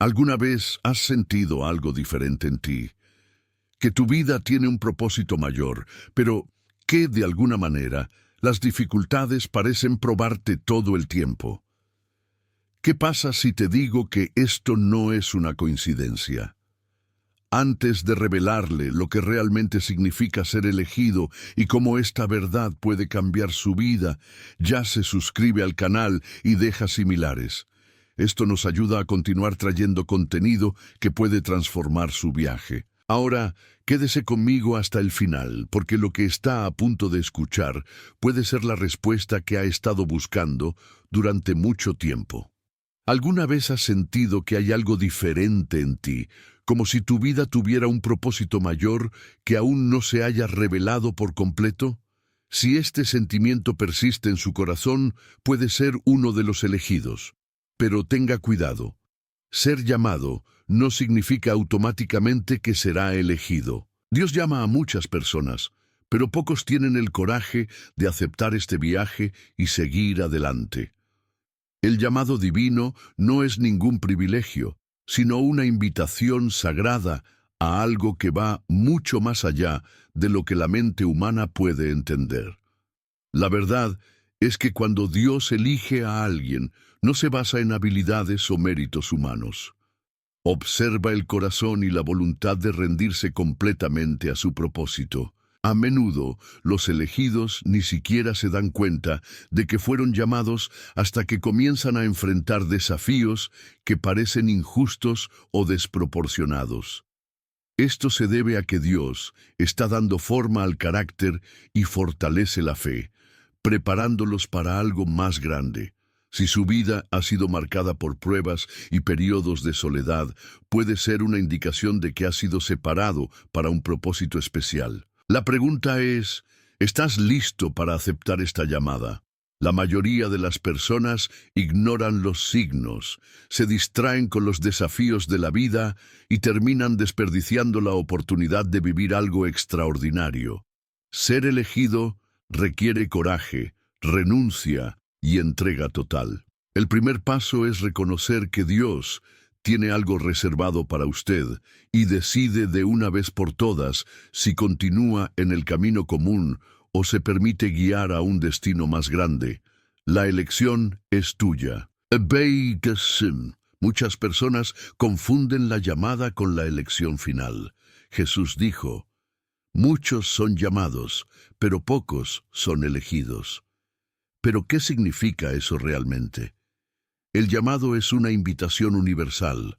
¿Alguna vez has sentido algo diferente en ti? Que tu vida tiene un propósito mayor, pero que, de alguna manera, las dificultades parecen probarte todo el tiempo. ¿Qué pasa si te digo que esto no es una coincidencia? Antes de revelarle lo que realmente significa ser elegido y cómo esta verdad puede cambiar su vida, ya se suscribe al canal y deja similares. Esto nos ayuda a continuar trayendo contenido que puede transformar su viaje. Ahora, quédese conmigo hasta el final, porque lo que está a punto de escuchar puede ser la respuesta que ha estado buscando durante mucho tiempo. ¿Alguna vez has sentido que hay algo diferente en ti, como si tu vida tuviera un propósito mayor que aún no se haya revelado por completo? Si este sentimiento persiste en su corazón, puede ser uno de los elegidos. Pero tenga cuidado. Ser llamado no significa automáticamente que será elegido. Dios llama a muchas personas, pero pocos tienen el coraje de aceptar este viaje y seguir adelante. El llamado divino no es ningún privilegio, sino una invitación sagrada a algo que va mucho más allá de lo que la mente humana puede entender. La verdad es que cuando Dios elige a alguien, no se basa en habilidades o méritos humanos. Observa el corazón y la voluntad de rendirse completamente a su propósito. A menudo, los elegidos ni siquiera se dan cuenta de que fueron llamados hasta que comienzan a enfrentar desafíos que parecen injustos o desproporcionados. Esto se debe a que Dios está dando forma al carácter y fortalece la fe, preparándolos para algo más grande. Si su vida ha sido marcada por pruebas y periodos de soledad, puede ser una indicación de que ha sido separado para un propósito especial. La pregunta es, ¿estás listo para aceptar esta llamada? La mayoría de las personas ignoran los signos, se distraen con los desafíos de la vida y terminan desperdiciando la oportunidad de vivir algo extraordinario. Ser elegido requiere coraje, renuncia y entrega total. El primer paso es reconocer que Dios tiene algo reservado para usted y decide de una vez por todas si continúa en el camino común o se permite guiar a un destino más grande. La elección es tuya. Muchas personas confunden la llamada con la elección final. Jesús dijo, muchos son llamados, pero pocos son elegidos. ¿Pero qué significa eso realmente? El llamado es una invitación universal.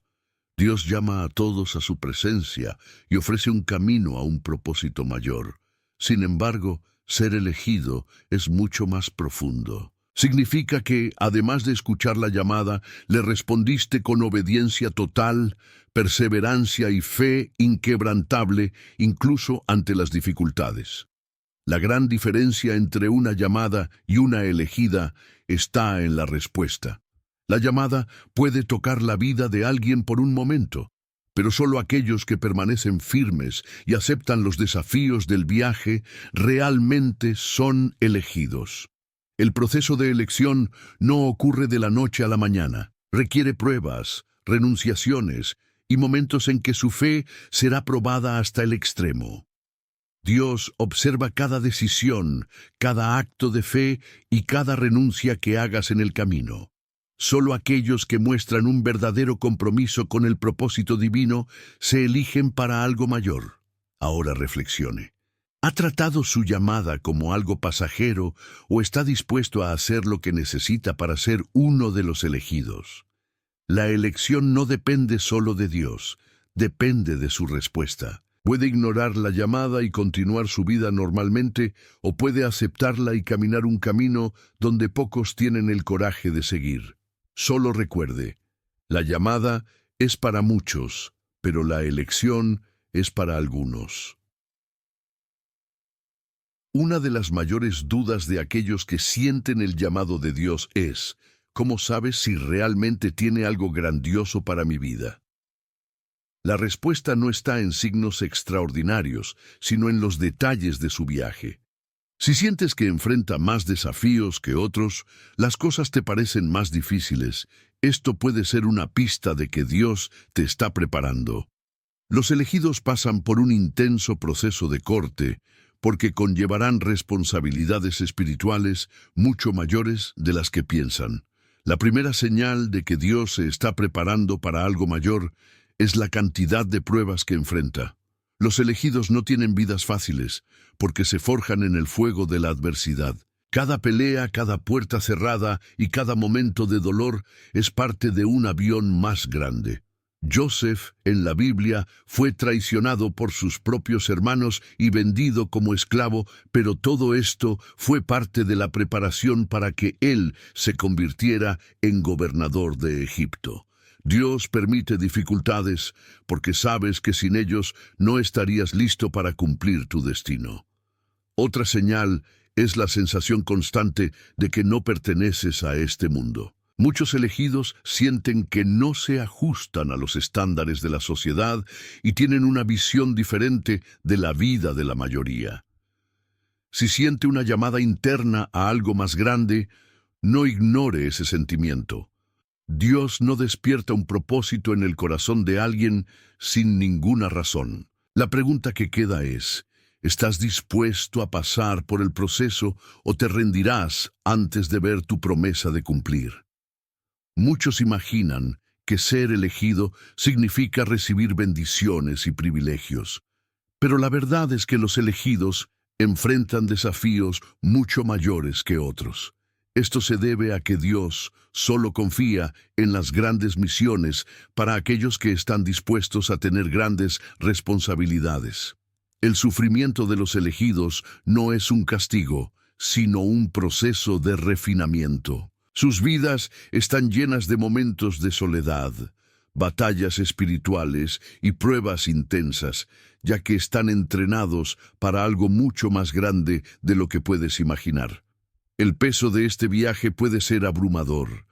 Dios llama a todos a su presencia y ofrece un camino a un propósito mayor. Sin embargo, ser elegido es mucho más profundo. Significa que, además de escuchar la llamada, le respondiste con obediencia total, perseverancia y fe inquebrantable, incluso ante las dificultades. La gran diferencia entre una llamada y una elegida está en la respuesta. La llamada puede tocar la vida de alguien por un momento, pero solo aquellos que permanecen firmes y aceptan los desafíos del viaje realmente son elegidos. El proceso de elección no ocurre de la noche a la mañana. Requiere pruebas, renunciaciones y momentos en que su fe será probada hasta el extremo. Dios observa cada decisión, cada acto de fe y cada renuncia que hagas en el camino. Solo aquellos que muestran un verdadero compromiso con el propósito divino se eligen para algo mayor. Ahora reflexione. ¿Ha tratado su llamada como algo pasajero o está dispuesto a hacer lo que necesita para ser uno de los elegidos? La elección no depende solo de Dios, depende de su respuesta. Puede ignorar la llamada y continuar su vida normalmente, o puede aceptarla y caminar un camino donde pocos tienen el coraje de seguir. Solo recuerde, la llamada es para muchos, pero la elección es para algunos. Una de las mayores dudas de aquellos que sienten el llamado de Dios es, ¿cómo sabes si realmente tiene algo grandioso para mi vida? La respuesta no está en signos extraordinarios, sino en los detalles de su viaje. Si sientes que enfrenta más desafíos que otros, las cosas te parecen más difíciles Esto puede ser una pista de que Dios te está preparando. Los elegidos pasan por un intenso proceso de corte, porque conllevarán responsabilidades espirituales mucho mayores de las que piensan. La primera señal de que Dios se está preparando para algo mayor es la cantidad de pruebas que enfrenta. Los elegidos no tienen vidas fáciles, porque se forjan en el fuego de la adversidad. Cada pelea, cada puerta cerrada y cada momento de dolor es parte de un avión más grande. Joseph, en la Biblia, fue traicionado por sus propios hermanos y vendido como esclavo, pero todo esto fue parte de la preparación para que él se convirtiera en gobernador de Egipto. Dios permite dificultades porque sabes que sin ellos no estarías listo para cumplir tu destino. Otra señal es la sensación constante de que no perteneces a este mundo. Muchos elegidos sienten que no se ajustan a los estándares de la sociedad y tienen una visión diferente de la vida de la mayoría. Si siente una llamada interna a algo más grande, no ignore ese sentimiento. Dios no despierta un propósito en el corazón de alguien sin ninguna razón. La pregunta que queda es: ¿estás dispuesto a pasar por el proceso o te rendirás antes de ver tu promesa de cumplir? Muchos imaginan que ser elegido significa recibir bendiciones y privilegios, pero la verdad es que los elegidos enfrentan desafíos mucho mayores que otros. Esto se debe a que Dios solo confía en las grandes misiones para aquellos que están dispuestos a tener grandes responsabilidades. El sufrimiento de los elegidos no es un castigo, sino un proceso de refinamiento. Sus vidas están llenas de momentos de soledad, batallas espirituales y pruebas intensas, ya que están entrenados para algo mucho más grande de lo que puedes imaginar. El peso de este viaje puede ser abrumador.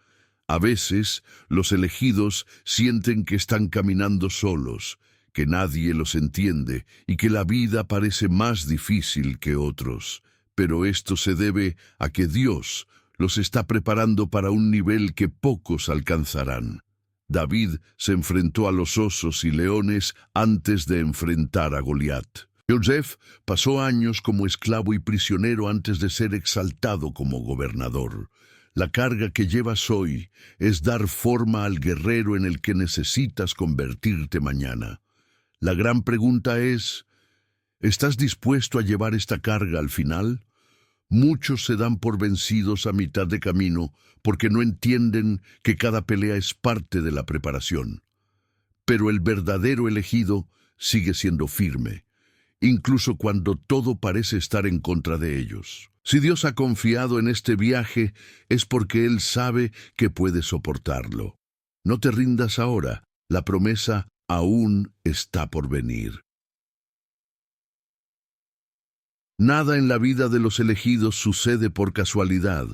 A veces, los elegidos sienten que están caminando solos, que nadie los entiende y que la vida parece más difícil que otros. Pero esto se debe a que Dios los está preparando para un nivel que pocos alcanzarán. David se enfrentó a los osos y leones antes de enfrentar a Goliat. Joseph pasó años como esclavo y prisionero antes de ser exaltado como gobernador. La carga que llevas hoy es dar forma al guerrero en el que necesitas convertirte mañana. La gran pregunta es: ¿estás dispuesto a llevar esta carga al final? Muchos se dan por vencidos a mitad de camino porque no entienden que cada pelea es parte de la preparación. Pero el verdadero elegido sigue siendo firme, incluso cuando todo parece estar en contra de ellos. Si Dios ha confiado en este viaje, es porque Él sabe que puedes soportarlo. No te rindas ahora, la promesa aún está por venir. Nada en la vida de los elegidos sucede por casualidad.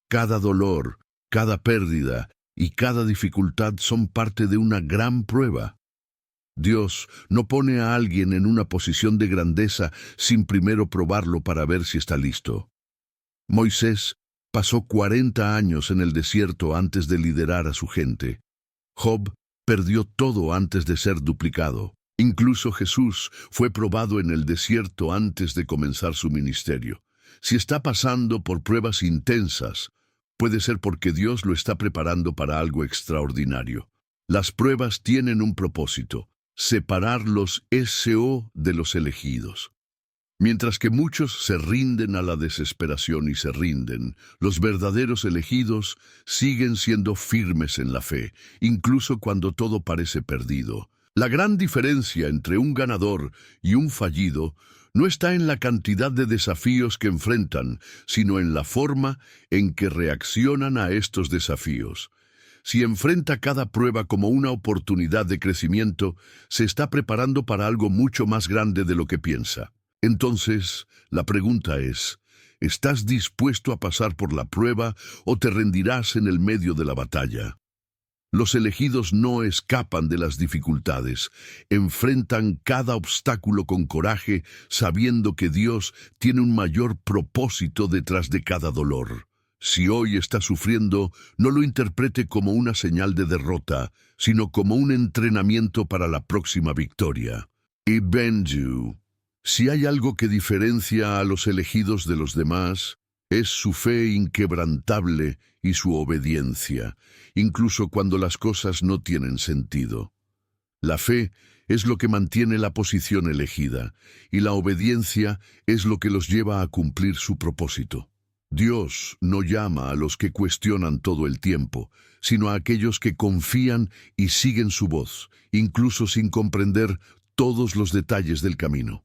Cada dolor, cada pérdida y cada dificultad son parte de una gran prueba. Dios no pone a alguien en una posición de grandeza sin primero probarlo para ver si está listo. Moisés pasó 40 años en el desierto antes de liderar a su gente. Job perdió todo antes de ser duplicado. Incluso Jesús fue probado en el desierto antes de comenzar su ministerio. Si está pasando por pruebas intensas, puede ser porque Dios lo está preparando para algo extraordinario. Las pruebas tienen un propósito: separar los SO de los elegidos. Mientras que muchos se rinden a la desesperación y se rinden, los verdaderos elegidos siguen siendo firmes en la fe, incluso cuando todo parece perdido. La gran diferencia entre un ganador y un fallido no está en la cantidad de desafíos que enfrentan, sino en la forma en que reaccionan a estos desafíos. Si enfrenta cada prueba como una oportunidad de crecimiento, se está preparando para algo mucho más grande de lo que piensa. Entonces, la pregunta es: ¿estás dispuesto a pasar por la prueba o te rendirás en el medio de la batalla? Los elegidos no escapan de las dificultades, enfrentan cada obstáculo con coraje, sabiendo que Dios tiene un mayor propósito detrás de cada dolor. Si hoy está sufriendo, no lo interprete como una señal de derrota, sino como un entrenamiento para la próxima victoria. Y Benju, si hay algo que diferencia a los elegidos de los demás, es su fe inquebrantable y su obediencia, incluso cuando las cosas no tienen sentido. La fe es lo que mantiene la posición elegida, y la obediencia es lo que los lleva a cumplir su propósito. Dios no llama a los que cuestionan todo el tiempo, sino a aquellos que confían y siguen su voz, incluso sin comprender todos los detalles del camino.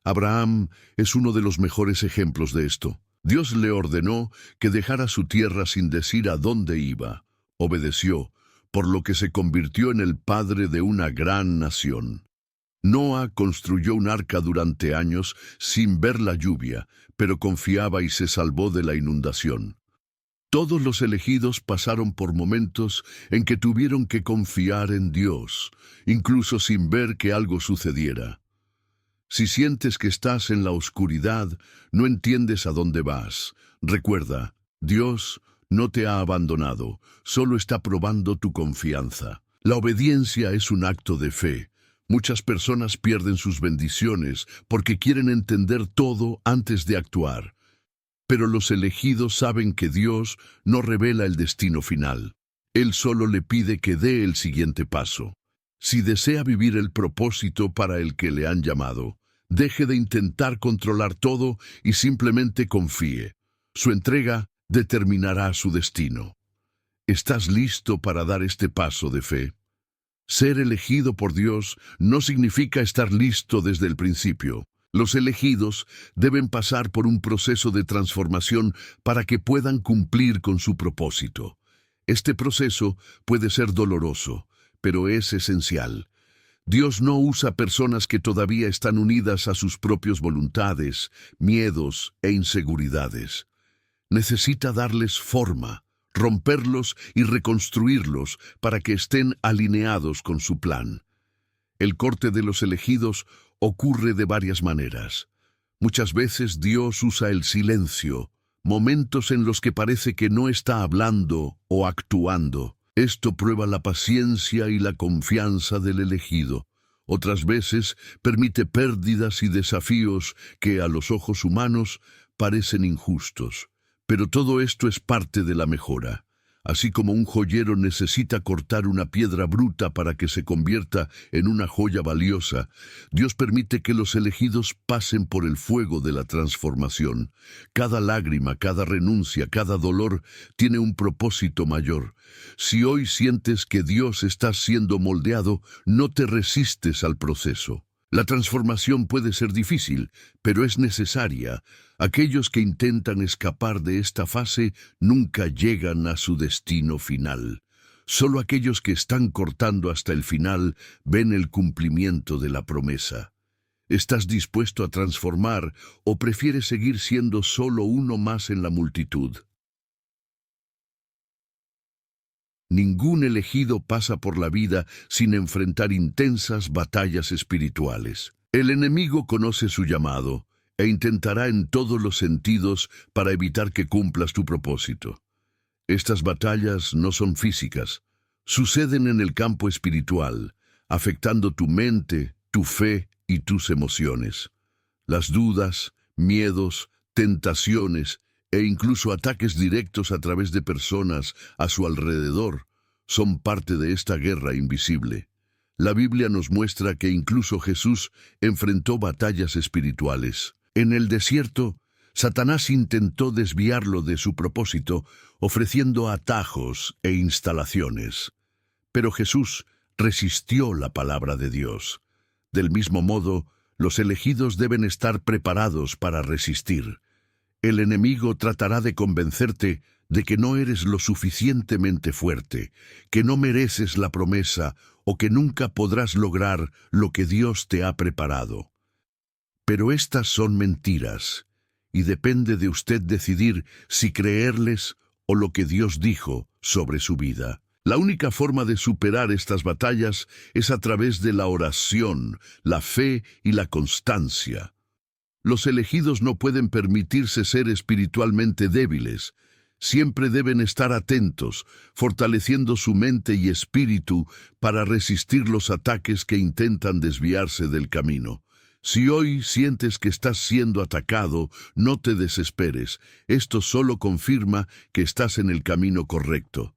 Abraham es uno de los mejores ejemplos de esto. Dios le ordenó que dejara su tierra sin decir a dónde iba. Obedeció, por lo que se convirtió en el padre de una gran nación. Noa construyó un arca durante años sin ver la lluvia, pero confiaba y se salvó de la inundación. Todos los elegidos pasaron por momentos en que tuvieron que confiar en Dios, incluso sin ver que algo sucediera. Si sientes que estás en la oscuridad, no entiendes a dónde vas. Recuerda, Dios no te ha abandonado, solo está probando tu confianza. La obediencia es un acto de fe. Muchas personas pierden sus bendiciones porque quieren entender todo antes de actuar. Pero los elegidos saben que Dios no revela el destino final. Él solo le pide que dé el siguiente paso. Si desea vivir el propósito para el que le han llamado, deje de intentar controlar todo y simplemente confíe. Su entrega determinará su destino. ¿Estás listo para dar este paso de fe? Ser elegido por Dios no significa estar listo desde el principio. Los elegidos deben pasar por un proceso de transformación para que puedan cumplir con su propósito. Este proceso puede ser doloroso, pero es esencial. Dios no usa personas que todavía están unidas a sus propias voluntades, miedos e inseguridades. Necesita darles forma, romperlos y reconstruirlos para que estén alineados con su plan. El corte de los elegidos ocurre de varias maneras. Muchas veces Dios usa el silencio, momentos en los que parece que no está hablando o actuando. Esto prueba la paciencia y la confianza del elegido. Otras veces permite pérdidas y desafíos que a los ojos humanos parecen injustos. Pero todo esto es parte de la mejora. Así como un joyero necesita cortar una piedra bruta para que se convierta en una joya valiosa, Dios permite que los elegidos pasen por el fuego de la transformación. Cada lágrima, cada renuncia, cada dolor tiene un propósito mayor. Si hoy sientes que Dios está siendo moldeado, no te resistes al proceso. La transformación puede ser difícil, pero es necesaria. Aquellos que intentan escapar de esta fase nunca llegan a su destino final. Solo aquellos que están cortando hasta el final ven el cumplimiento de la promesa. ¿Estás dispuesto a transformar o prefieres seguir siendo solo uno más en la multitud? Ningún elegido pasa por la vida sin enfrentar intensas batallas espirituales. El enemigo conoce su llamado e intentará en todos los sentidos para evitar que cumplas tu propósito. Estas batallas no son físicas, suceden en el campo espiritual, afectando tu mente, tu fe y tus emociones. Las dudas, miedos, tentaciones e incluso ataques directos a través de personas a su alrededor son parte de esta guerra invisible. La Biblia nos muestra que incluso Jesús enfrentó batallas espirituales. En el desierto, Satanás intentó desviarlo de su propósito, ofreciendo atajos e instalaciones. Pero Jesús resistió la palabra de Dios. Del mismo modo, los elegidos deben estar preparados para resistir. El enemigo tratará de convencerte de que no eres lo suficientemente fuerte, que no mereces la promesa o que nunca podrás lograr lo que Dios te ha preparado. Pero estas son mentiras, y depende de usted decidir si creerles o lo que Dios dijo sobre su vida. La única forma de superar estas batallas es a través de la oración, la fe y la constancia. Los elegidos no pueden permitirse ser espiritualmente débiles. Siempre deben estar atentos, fortaleciendo su mente y espíritu para resistir los ataques que intentan desviarse del camino. Si hoy sientes que estás siendo atacado, no te desesperes. Esto solo confirma que estás en el camino correcto.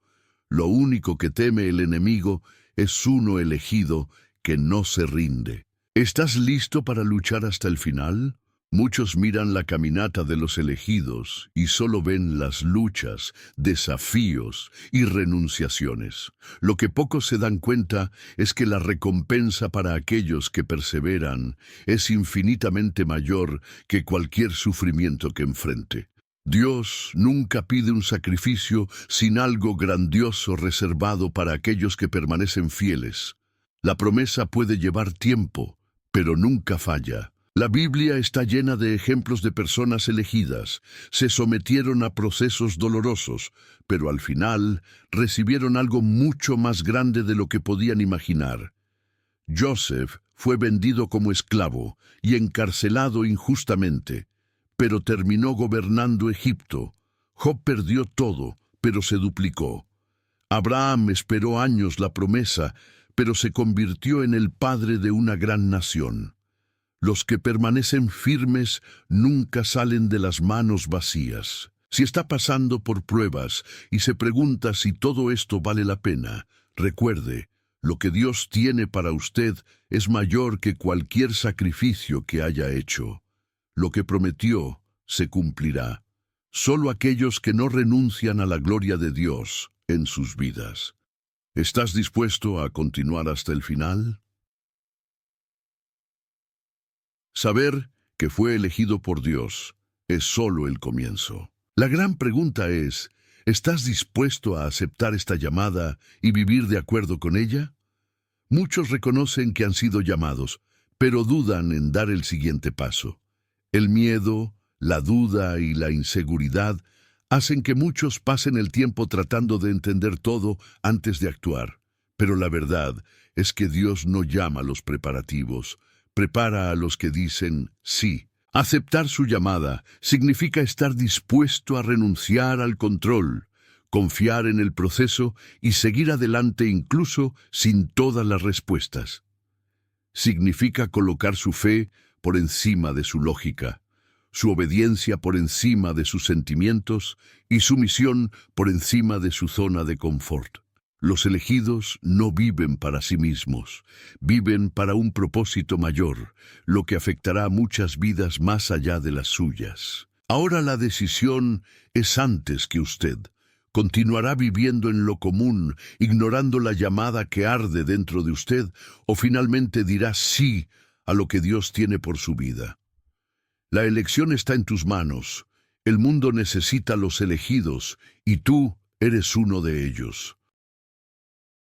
Lo único que teme el enemigo es uno elegido que no se rinde. ¿Estás listo para luchar hasta el final? Muchos miran la caminata de los elegidos y solo ven las luchas, desafíos y renunciaciones. Lo que pocos se dan cuenta es que la recompensa para aquellos que perseveran es infinitamente mayor que cualquier sufrimiento que enfrente. Dios nunca pide un sacrificio sin algo grandioso reservado para aquellos que permanecen fieles. La promesa puede llevar tiempo, pero nunca falla. La Biblia está llena de ejemplos de personas elegidas. Se sometieron a procesos dolorosos, pero al final recibieron algo mucho más grande de lo que podían imaginar. Joseph fue vendido como esclavo y encarcelado injustamente, pero terminó gobernando Egipto. Job perdió todo, pero se duplicó. Abraham esperó años la promesa, pero se convirtió en el padre de una gran nación. Los que permanecen firmes nunca salen de las manos vacías. Si está pasando por pruebas y se pregunta si todo esto vale la pena, recuerde, lo que Dios tiene para usted es mayor que cualquier sacrificio que haya hecho. Lo que prometió se cumplirá. Solo aquellos que no renuncian a la gloria de Dios en sus vidas. ¿Estás dispuesto a continuar hasta el final? Saber que fue elegido por Dios es solo el comienzo. La gran pregunta es, ¿estás dispuesto a aceptar esta llamada y vivir de acuerdo con ella? Muchos reconocen que han sido llamados, pero dudan en dar el siguiente paso. El miedo, la duda y la inseguridad hacen que muchos pasen el tiempo tratando de entender todo antes de actuar. Pero la verdad es que Dios no llama a los preparativos, prepara a los que dicen sí. Aceptar su llamada significa estar dispuesto a renunciar al control, confiar en el proceso y seguir adelante incluso sin todas las respuestas. Significa colocar su fe por encima de su lógica, su obediencia por encima de sus sentimientos y su misión por encima de su zona de confort. Los elegidos no viven para sí mismos, viven para un propósito mayor, lo que afectará a muchas vidas más allá de las suyas. Ahora la decisión es antes que usted. ¿Continuará viviendo en lo común, ignorando la llamada que arde dentro de usted, o finalmente dirá sí a lo que Dios tiene por su vida? La elección está en tus manos. El mundo necesita a los elegidos, y tú eres uno de ellos.